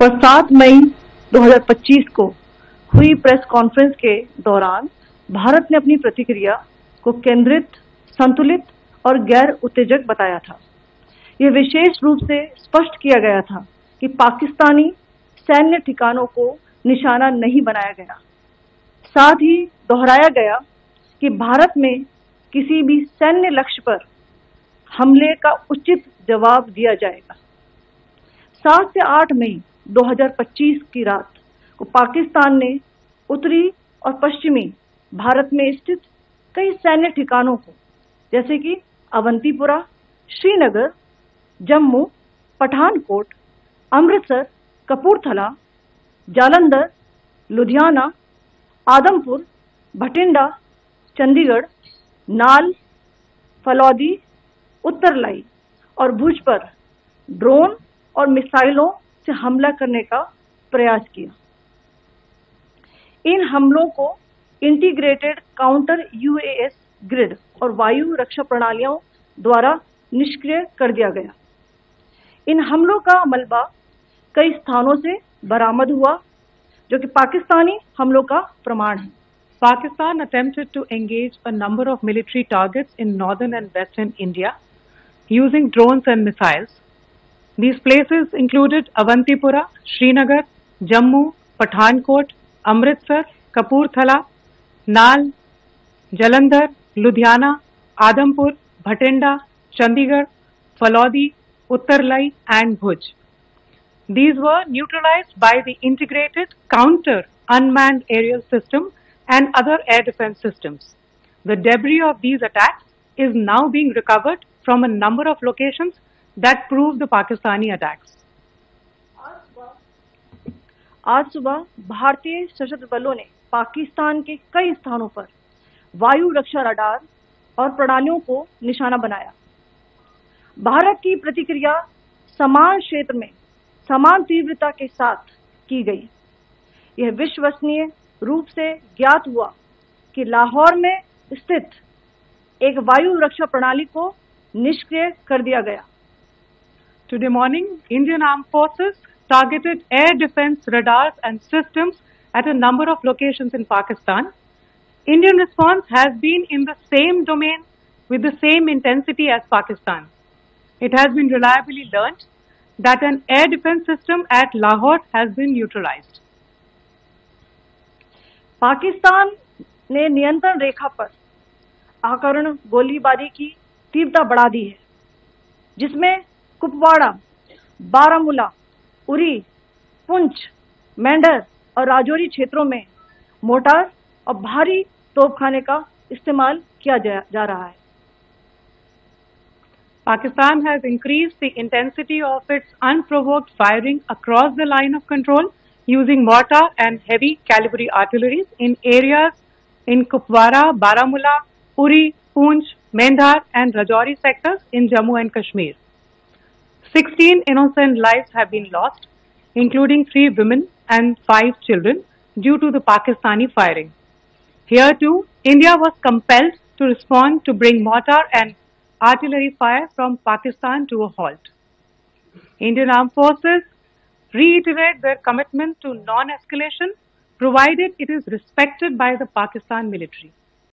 पर 7 मई 2025 को हुई प्रेस कॉन्फ्रेंस के दौरान भारत ने अपनी प्रतिक्रिया को केंद्रित, संतुलित और गैर उत्तेजक बताया था। यह विशेष रूप से स्पष्ट किया गया था कि पाकिस्तानी सैन्य ठिकानों को निशाना नहीं बनाया गया। साथ ही दोहराया गया कि भारत में किसी भी सैन्य लक्ष्य पर हमले का उचित जवाब दिया जाएगा। 7 से 8 मई 2025 की रात को पाकिस्तान ने उत्तरी और पश्चिमी भारत में स्थित कई सैन्य ठिकानों को, जैसे कि अवंतीपुरा, श्रीनगर, जम्मू, पठानकोट, अमृतसर, कपूरथला, जालंधर, लुधियाना, आदमपुर, भटिंडा, चंडीगढ़, नाल, फलौदी, उत्तरलाई और भुज पर ड्रोन और मिसाइलों से हमला करने का प्रयास किया। इन हमलों को इंटीग्रेटेड काउंटर यूएस ग्रिड और वायु रक्षा प्रणालियों द्वारा निष्क्रिय कर दिया गया। इन हमलों का मलबा कई स्थानों से बरामद हुआ, जो कि पाकिस्तानी हमलों का प्रमाण है। Pakistan attempted to engage a number of military targets in northern and western India using drones and missiles. These places included Avantipura, Srinagar, Jammu, Pathankot, Amritsar, Kapurthala, Nal, Jalandhar, Ludhiana, Adampur, Bhatinda, Chandigarh, Falodi, Uttarlai and Bhuj. These were neutralized by the integrated counter unmanned aerial system and other air defense systems. The debris of these attacks is now being recovered from a number of locations that prove the Pakistani attacks. आज सुबह भारतीय सशस्त्र बलों ने पाकिस्तान के कई स्थानों पर वायु रक्षा रडार और प्रणालियों को निशाना बनाया। भारत की प्रतिक्रिया समान क्षेत्र में समान तीव्रता के साथ की गई। यह विश्वसनीय रूप से ज्ञात हुआ कि लाहौर में स्थित एक वायु रक्षा प्रणाली को निष्क्रिय कर दिया गया। Today morning, Indian Armed Forces targeted air defense radars and systems at a number of locations in Pakistan. Indian response has been in the same domain with the same intensity as Pakistan. It has been reliably learnt that an air defense system at Lahore has been neutralized. Pakistan ने नियंत्रण रेखा पर आकरण गोलीबारी की तीव्रता बढ़ा दी है, जिसमें कुपवाड़ा, बारामूला, उरी, पुंछ, मेंढर और राजौरी क्षेत्रों में मोर्टार और भारी तोपखाने का इस्तेमाल किया जा रहा है। Pakistan has increased the intensity of its unprovoked firing across the line of control using mortar and heavy calibre artilleries in areas in Kupwara, Baramulla, Uri, Poonch, Mendhar and Rajouri sectors in Jammu and Kashmir. 16 innocent lives have been lost, including 3 women and 5 children, due to the Pakistani firing. Here too, India was compelled to respond to bring mortar and artillery fire from Pakistan to a halt. Indian Armed Forces reiterate their commitment to non-escalation, provided it is respected by the Pakistan military.